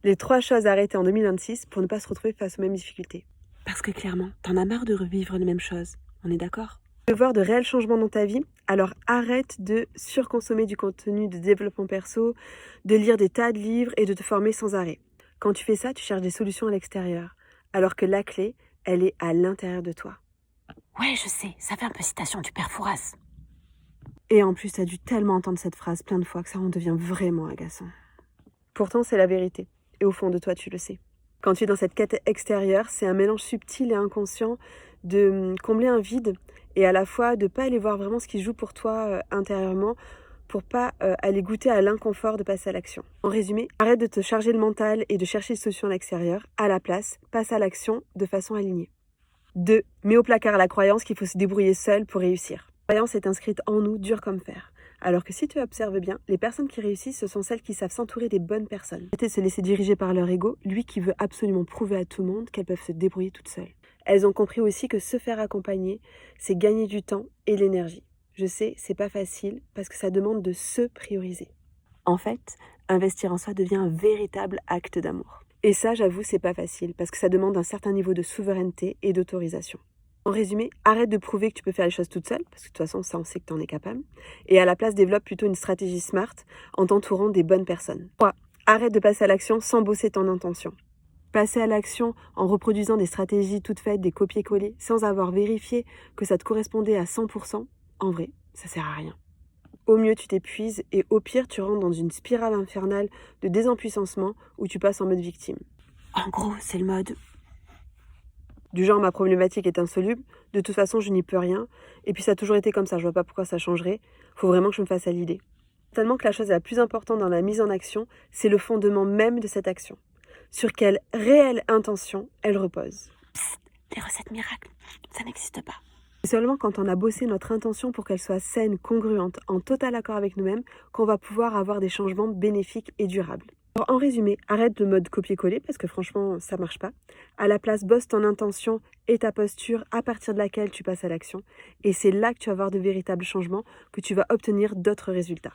Les 3 choses à arrêter en 2026 pour ne pas se retrouver face aux mêmes difficultés. Parce que clairement, t'en as marre de revivre les mêmes choses. On est d'accord? Tu veux voir de réels changements dans ta vie? Alors arrête de surconsommer du contenu de développement perso, de lire des tas de livres et de te former sans arrêt. Quand tu fais ça, tu cherches des solutions à l'extérieur, alors que la clé, elle est à l'intérieur de toi. Ouais, je sais, ça fait un peu citation du père Fouras. Et en plus, tu as dû tellement entendre cette phrase plein de fois que ça en devient vraiment agaçant. Pourtant, c'est la vérité. Et au fond de toi, tu le sais. Quand tu es dans cette quête extérieure, c'est un mélange subtil et inconscient de combler un vide et à la fois de ne pas aller voir vraiment ce qui joue pour toi intérieurement pour pas aller goûter à l'inconfort de passer à l'action. En résumé, arrête de te charger le mental et de chercher des solutions à l'extérieur. À la place, passe à l'action de façon alignée. 2. Mets au placard la croyance qu'il faut se débrouiller seul pour réussir. La croyance est inscrite en nous, dure comme fer. Alors que si tu observes bien, les personnes qui réussissent, ce sont celles qui savent s'entourer des bonnes personnes. Arrêter de se laisser diriger par leur ego, lui qui veut absolument prouver à tout le monde qu'elles peuvent se débrouiller toutes seules. Elles ont compris aussi que se faire accompagner, c'est gagner du temps et l'énergie. Je sais, c'est pas facile parce que ça demande de se prioriser. En fait, investir en soi devient un véritable acte d'amour. Et ça, j'avoue, c'est pas facile parce que ça demande un certain niveau de souveraineté et d'autorisation. En résumé, arrête de prouver que tu peux faire les choses toute seule, parce que de toute façon, ça, on sait que tu en es capable. Et à la place, développe plutôt une stratégie smart en t'entourant des bonnes personnes. 3. Arrête de passer à l'action sans bosser ton intention. Passer à l'action en reproduisant des stratégies toutes faites, des copier-coller, sans avoir vérifié que ça te correspondait à 100%, en vrai, ça sert à rien. Au mieux, tu t'épuises et au pire, tu rentres dans une spirale infernale de désempuissancement où tu passes en mode victime. En gros, c'est le mode. Du genre, ma problématique est insoluble, de toute façon, je n'y peux rien, et puis ça a toujours été comme ça, je vois pas pourquoi ça changerait, faut vraiment que je me fasse à l'idée. Tellement que la chose la plus importante dans la mise en action, c'est le fondement même de cette action. Sur quelle réelle intention elle repose. Psst, les recettes miracles, ça n'existe pas. C'est seulement quand on a bossé notre intention pour qu'elle soit saine, congruente, en total accord avec nous-mêmes, qu'on va pouvoir avoir des changements bénéfiques et durables. Alors, en résumé, arrête le mode copier-coller parce que franchement, ça marche pas. À la place, bosse ton intention et ta posture à partir de laquelle tu passes à l'action. Et c'est là que tu vas avoir de véritables changements, que tu vas obtenir d'autres résultats.